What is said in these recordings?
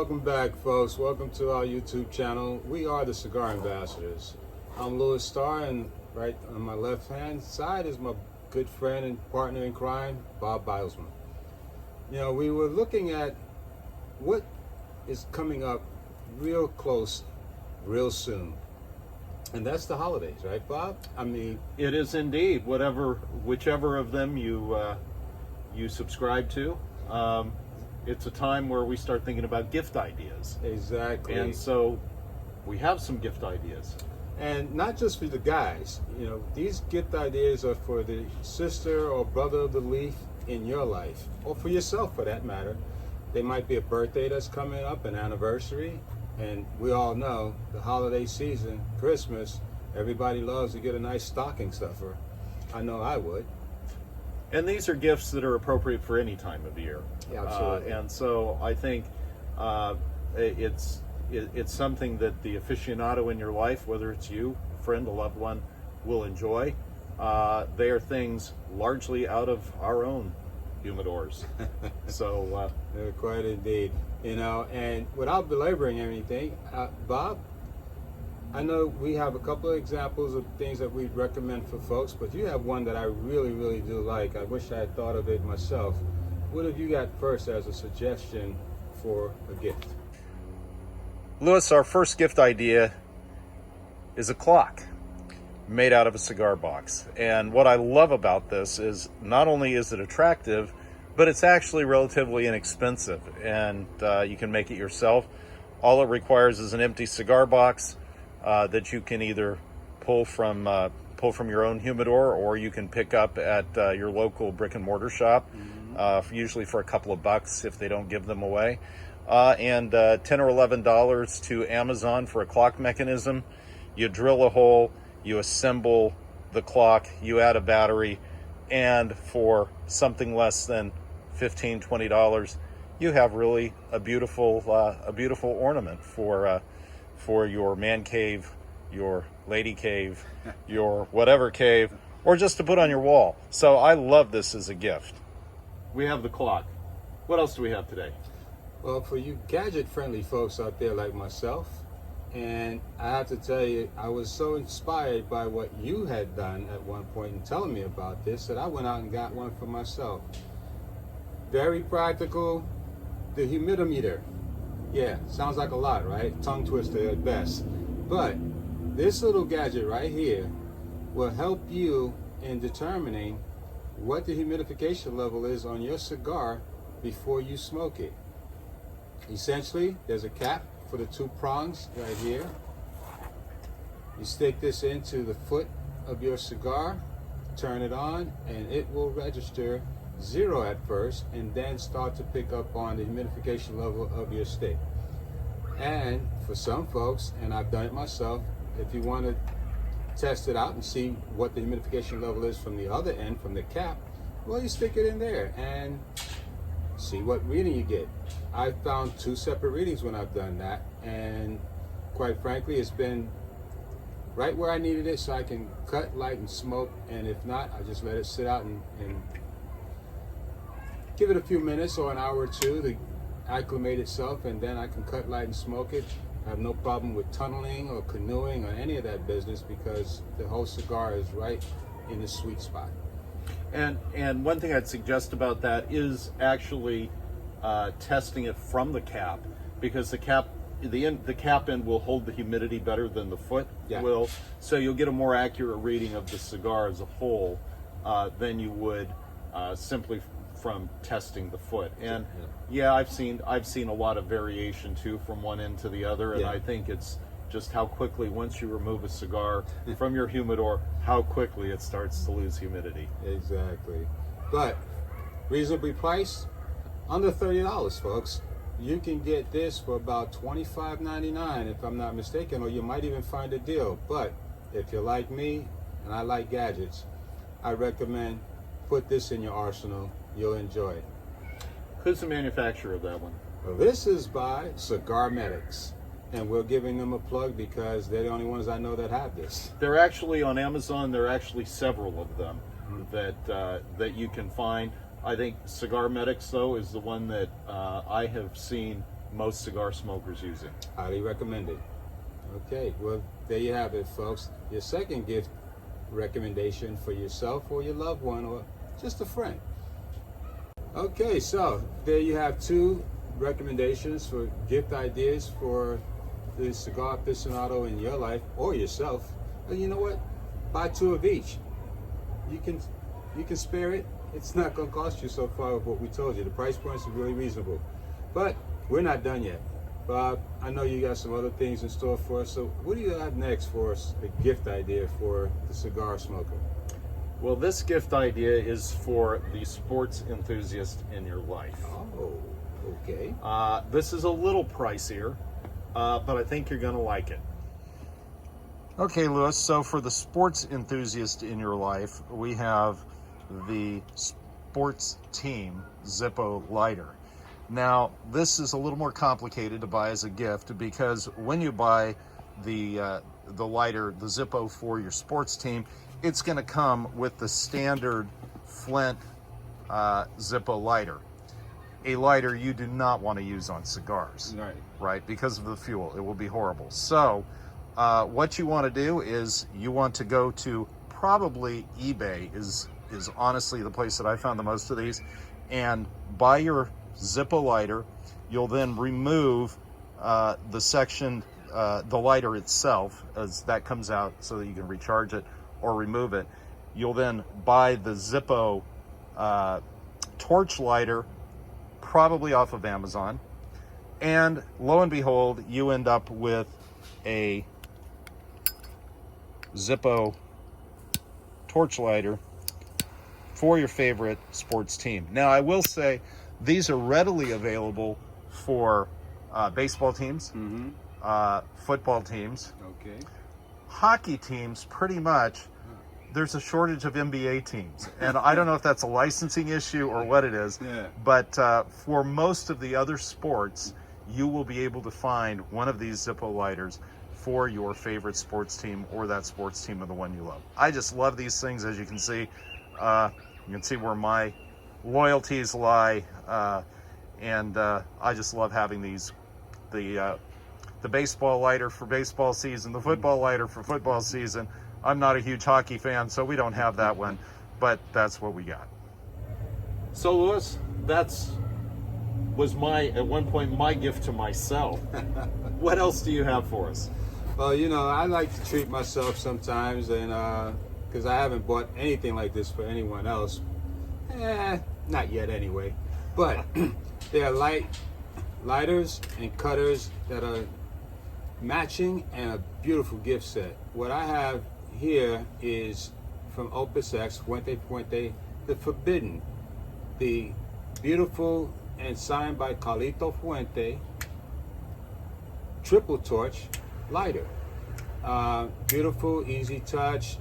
Welcome back, folks. Welcome to our YouTube channel. We are the Cigar Ambassadors. I'm Louis Starr, and right on my left hand side is my good friend and partner in crime, Bob Bylsma. You know, we were looking at what is coming up real close, real soon. And that's the holidays, right, Bob? I mean, it is indeed. Whichever of them you subscribe to. It's a time where we start thinking about gift ideas. Exactly. And so we have some gift ideas. And not just for the guys. You know, these gift ideas are for the sister or brother of the leaf in your life, or for yourself for that matter. They might be a birthday that's coming up, an anniversary, and we all know the holiday season, Christmas, everybody loves to get a nice stocking stuffer. I know I would. And these are gifts that are appropriate for any time of year. Yeah, absolutely. And so I think it's something that the aficionado in your life, whether it's you, a friend, a loved one, will enjoy. They are things largely out of our own humidors. So they're quite indeed. You know, and without belaboring anything, Bob, I know we have a couple of examples of things that we'd recommend for folks, but you have one that I really, really do like. I wish I had thought of it myself. What have you got first as a suggestion for a gift? Louis, our first gift idea is a clock made out of a cigar box. And what I love about this is not only is it attractive, but it's actually relatively inexpensive, and you can make it yourself. All it requires is an empty cigar box that you can either pull from your own humidor, or you can pick up at your local brick and mortar shop, usually for a couple of bucks if they don't give them away, and $10 or $11 to Amazon for a clock mechanism. You drill a hole, you assemble the clock, you add a battery, and for something less than $15, $20, you have really a beautiful ornament for your man cave, your lady cave, your whatever cave, or just to put on your wall. So I love this as a gift. We have the clock. What else do we have today? Well, for you gadget-friendly folks out there like myself, and I have to tell you, I was so inspired by what you had done at one point in telling me about this that I went out and got one for myself. Very practical, the Humidometer. Yeah, sounds like a lot, right? Tongue twister at best. But this little gadget right here will help you in determining what the humidification level is on your cigar before you smoke it. Essentially, there's a cap for the two prongs right here. You stick this into the foot of your cigar, turn it on, and it will register 0 at first and then start to pick up on the humidification level of your stick. And for some folks, and I've done it myself, if you want to test it out and see what the humidification level is from the other end, from the cap, well, you stick it in there and see what reading you get. I found 2 separate readings when I've done that, and quite frankly, it's been right where I needed it, so I can cut, light, and smoke. And if not, I just let it sit out and give it a few minutes or an hour or two to acclimate itself, and then I can cut, light, and smoke it. I have no problem with tunneling or canoeing or any of that business, because the whole cigar is right in the sweet spot. And one thing I'd suggest about that is actually testing it from the cap, because the cap end will hold the humidity better than the foot will, so you'll get a more accurate reading of the cigar as a whole than you would simply from testing the foot. And yeah, I've seen a lot of variation too from one end to the other, and I think it's just how quickly, once you remove a cigar from your humidor, how quickly it starts to lose humidity. Exactly. But reasonably priced, under $30, folks. You can get this for about $25.99 if I'm not mistaken, or you might even find a deal. But if you're like me and I like gadgets, I recommend put this in your arsenal. You'll enjoy it. Who's the manufacturer of that one? Well, this is by Cigar Medics, and we're giving them a plug because they're the only ones I know that have this. They're actually on Amazon. There are actually several of them that you can find. I think Cigar Medics, though, is the one that I have seen most cigar smokers use it. Highly recommended. Okay, well, there you have it, folks. Your second gift recommendation for yourself or your loved one or just a friend. Okay, so there you have two recommendations for gift ideas for the cigar aficionado in your life or yourself. And you know what? Buy two of each. You can spare it. It's not going to cost you so far of what we told you. The price points are really reasonable. But we're not done yet. Bob, I know you got some other things in store for us. So what do you have next for us, a gift idea for the cigar smoker? Well, this gift idea is for the sports enthusiast in your life. Oh, okay. This is a little pricier, but I think you're going to like it. Okay, Louis, so for the sports enthusiast in your life, we have the Sports Team Zippo Lighter. Now, this is a little more complicated to buy as a gift because when you buy the lighter, the Zippo for your sports team, it's going to come with the standard Flint Zippo lighter. A lighter you do not want to use on cigars, right? Because of the fuel, it will be horrible. So, what you want to do is you want to go to probably eBay is honestly the place that I found the most of these, and buy your Zippo lighter. You'll then remove the section, the lighter itself, as that comes out so that you can recharge it or remove it. You'll then buy the Zippo torch lighter, probably off of Amazon, and lo and behold, you end up with a Zippo torch lighter for your favorite sports team. Now, I will say these are readily available for baseball teams, football teams, hockey teams. Pretty much, there's a shortage of NBA teams, and I don't know if that's a licensing issue or what it is. But for most of the other sports, you will be able to find one of these Zippo lighters for your favorite sports team or that sports team of the one you love. I just love these things. As you can see, where my loyalties lie, and I just love having these. The baseball lighter for baseball season, the football lighter for football season. I'm not a huge hockey fan, so we don't have that one, but that's what we got. So, Louis, was at one point my gift to myself. What else do you have for us? Well, I like to treat myself sometimes, and because I haven't bought anything like this for anyone else. Not yet anyway. But they are lighters and cutters that are matching and a beautiful gift set. What I have here is from Opus X, Fuente, the Forbidden, the beautiful and signed by Carlito Fuente triple torch lighter. Beautiful, easy touch.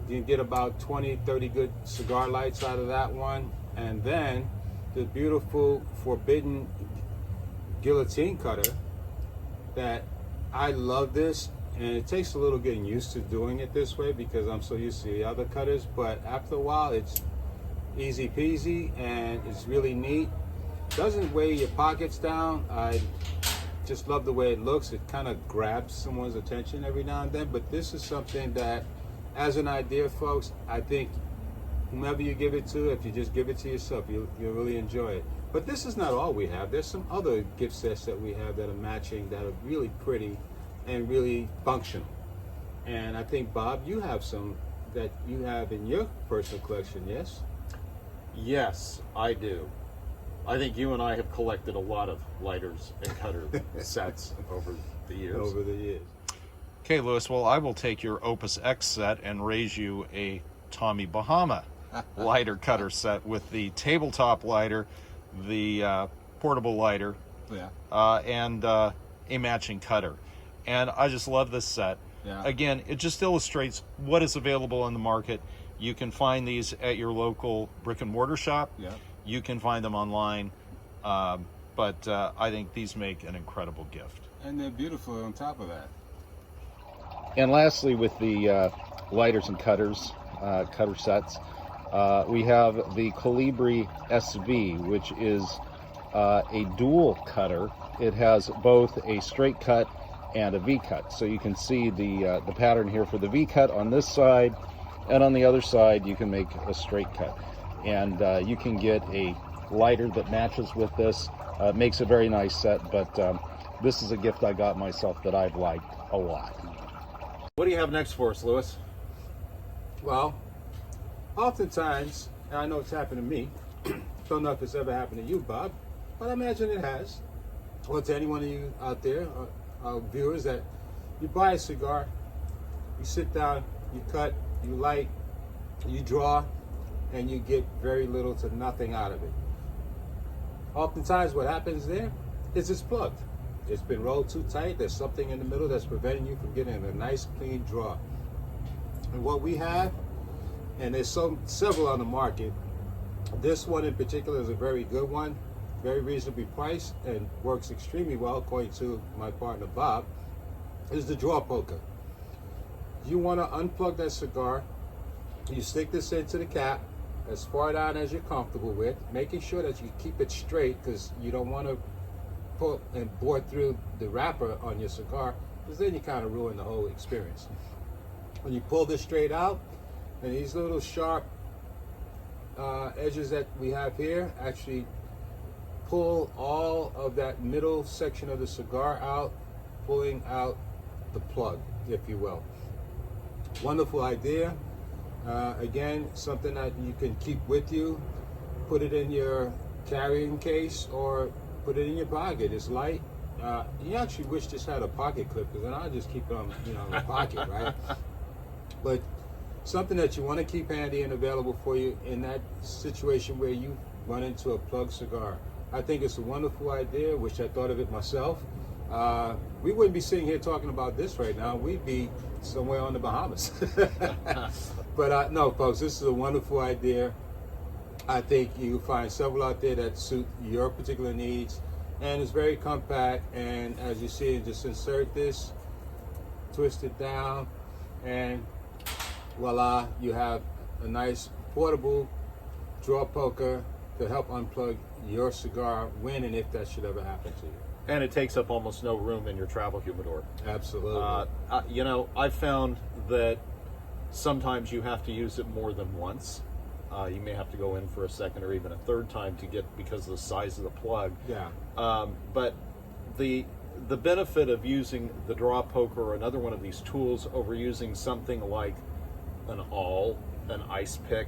You can get about 20-30 good cigar lights out of that one. And then the beautiful Forbidden guillotine cutter that I love this, and it takes a little getting used to doing it this way because I'm so used to the other cutters, but after a while it's easy peasy and it's really neat. Doesn't weigh your pockets down. I just love the way it looks. It kind of grabs someone's attention every now and then, but this is something that, as an idea, folks, I think whomever you give it to, if you just give it to yourself, you'll really enjoy it. But this is not all we have. There's some other gift sets that we have that are matching, that are really pretty and really functional. And I think, Bob, you have some that you have in your personal collection, yes? Yes, I do. I think you and I have collected a lot of lighters and cutter sets over the years. Okay, Louis, well, I will take your Opus X set and raise you a Tommy Bahama lighter cutter set with the tabletop lighter, the portable lighter, and a matching cutter. And I just love this set. Again, it just illustrates what is available in the market. You can find these at your local brick and mortar shop. You can find them online, but I think these make an incredible gift. And they're beautiful on top of that. And lastly, with the lighters and cutters, cutter sets, we have the Calibri SV, which is a dual cutter. It has both a straight cut and a V cut. So you can see the pattern here for the V cut on this side, and on the other side you can make a straight cut. And you can get a lighter that matches with this. Makes a very nice set, but this is a gift I got myself that I've liked a lot. What do you have next for us, Louis? Well, oftentimes, and I know it's happened to me, don't know if it's ever happened to you, Bob, but I imagine it has, or to any one of you out there, viewers, that you buy a cigar, you sit down, you cut, you light, you draw, and you get very little to nothing out of it. Oftentimes what happens there is it's plugged. It's been rolled too tight. There's something in the middle that's preventing you from getting a nice clean draw. And what we have, and there's several on the market, this one in particular is a very good one, very reasonably priced, and works extremely well according to my partner Bob, is the draw poker. You want to unplug that cigar, you stick this into the cap as far down as you're comfortable with, making sure that you keep it straight, because you don't want to pull and bore through the wrapper on your cigar, because then you kind of ruin the whole experience. When you pull this straight out, and these little sharp edges that we have here actually pull all of that middle section of the cigar out, pulling out the plug, if you will. Wonderful idea. Again, something that you can keep with you, put it in your carrying case or put it in your pocket. It's light. You actually wish this had a pocket clip, because then I'll just keep it on, in the pocket, right? But something that you want to keep handy and available for you in that situation where you run into a plug cigar. I think it's a wonderful idea. Wish I thought of it myself. We wouldn't be sitting here talking about this right now. We'd be somewhere on the Bahamas. But no, folks, this is a wonderful idea. I think you'll find several out there that suit your particular needs, and it's very compact. And as you see, just insert this, twist it down, and voila, you have a nice portable draw poker to help unplug your cigar when and if that should ever happen to you. And it takes up almost no room in your travel humidor. Absolutely. I've found that sometimes you have to use it more than once. You may have to go in for a second or even a third time to get, because of the size of the plug. Yeah. But the benefit of using the draw poker or another one of these tools over using something like an awl, an ice pick,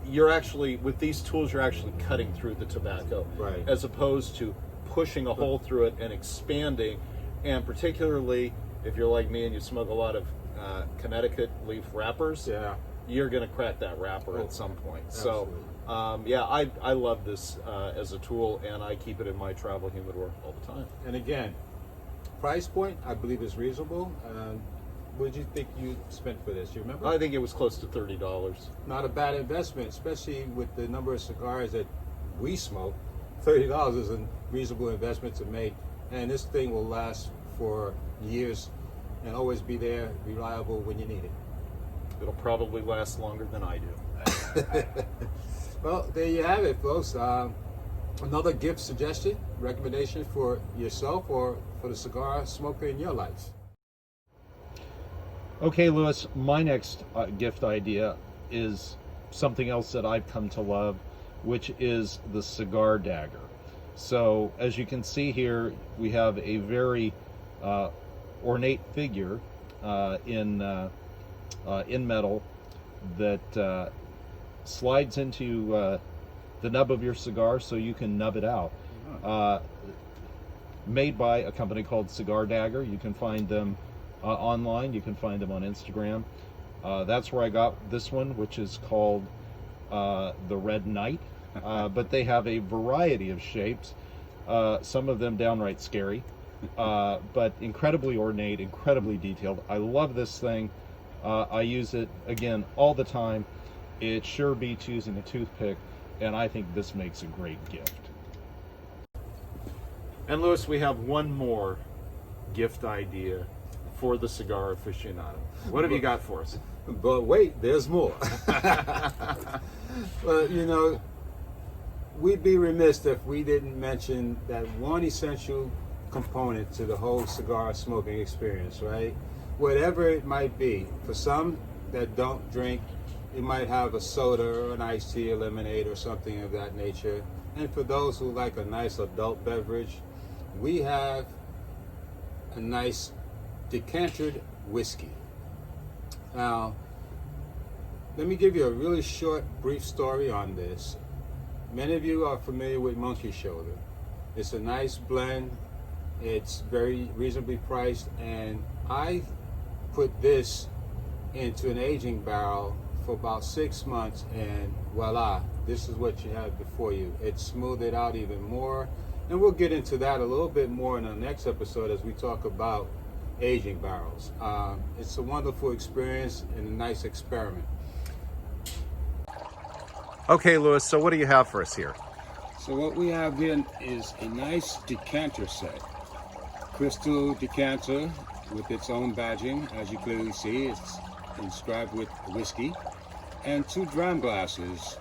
you're actually, with these tools, you're actually cutting through the tobacco, right, as opposed to pushing a hole through it and expanding. And particularly if you're like me and you smoke a lot of Connecticut leaf wrappers, you're going to crack that wrapper at some point. Absolutely. So I love this as a tool, and I keep it in my travel humidor all the time. And again, price point I believe is reasonable. What did you think you spent for this? You remember? I think it was close to $30. Not a bad investment, especially with the number of cigars that we smoke. $30 is a reasonable investment to make, and this thing will last for years and always be there, reliable when you need it. It'll probably last longer than I do. Well, there you have it, folks. Another gift suggestion, recommendation for yourself or for the cigar smoker in your life. Okay, Louis, my next gift idea is something else that I've come to love, which is the Cigar Dagger. So, as you can see here, we have a very ornate figure in metal that slides into the nub of your cigar so you can nub it out. Made by a company called Cigar Dagger. You can find them online. You can find them on Instagram. That's where I got this one, which is called the Red Knight. But they have a variety of shapes, some of them downright scary, but incredibly ornate, incredibly detailed. I love this thing. I use it, again, all the time. It sure beats using a toothpick, and I think this makes a great gift. And Louis, we have one more gift idea for the Cigar Aficionado. What have you got for us? But wait, there's more. Well, we'd be remiss if we didn't mention that one essential component to the whole cigar smoking experience, right? Whatever it might be. For some that don't drink, you might have a soda or an iced tea, a lemonade, or something of that nature. And for those who like a nice adult beverage, we have a nice decantered whiskey. Now, let me give you a really short, brief story on this. Many of you are familiar with Monkey Shoulder. It's a nice blend. It's very reasonably priced, and I put this into an aging barrel for about 6 months, and voila, this is what you have before you. It smoothed it out even more, and we'll get into that a little bit more in the next episode as we talk about aging barrels. It's a wonderful experience and a nice experiment. Okay, Louis, so what do you have for us here? So what we have here is a nice decanter set. Crystal decanter with its own badging. As you clearly see, it's inscribed with whiskey. And 2 dram glasses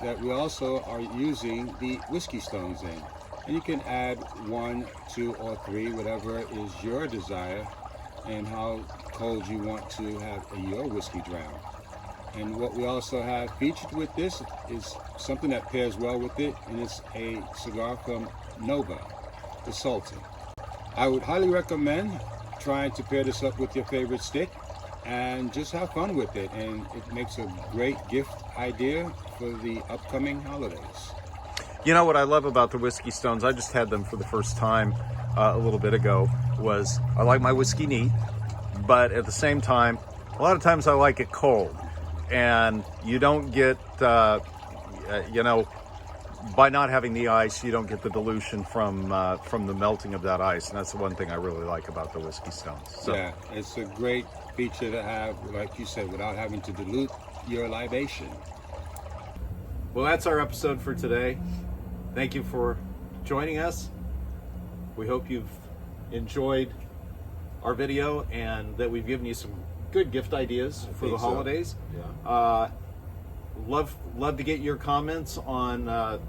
that we also are using the whiskey stones in. And you can add 1, 2, or 3, whatever is your desire and how cold you want to have your whiskey dram. And what we also have featured with this is something that pairs well with it, and it's a cigar from Nova, the Sultan. I would highly recommend trying to pair this up with your favorite stick and just have fun with it, and it makes a great gift idea for the upcoming holidays. You know what I love about the whiskey stones, I just had them for the first time a little bit ago, was I like my whiskey neat, but at the same time, a lot of times I like it cold. And you don't get, you know, by not having the ice, you don't get the dilution from the melting of that ice. And that's the one thing I really like about the whiskey stones. So. Yeah, it's a great feature to have, like you said, without having to dilute your libation. Well, that's our episode for today. Thank you for joining us. We hope you've enjoyed our video and that we've given you some good gift ideas for the holidays. So. Yeah. Love to get your comments on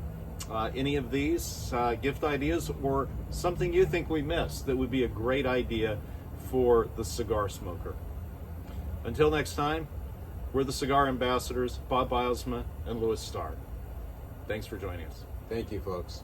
any of these gift ideas or something you think we missed that would be a great idea for the cigar smoker. Until next time, we're the Cigar Ambassadors, Bob Bylsma and Louis Starr. Thanks for joining us. Thank you, folks.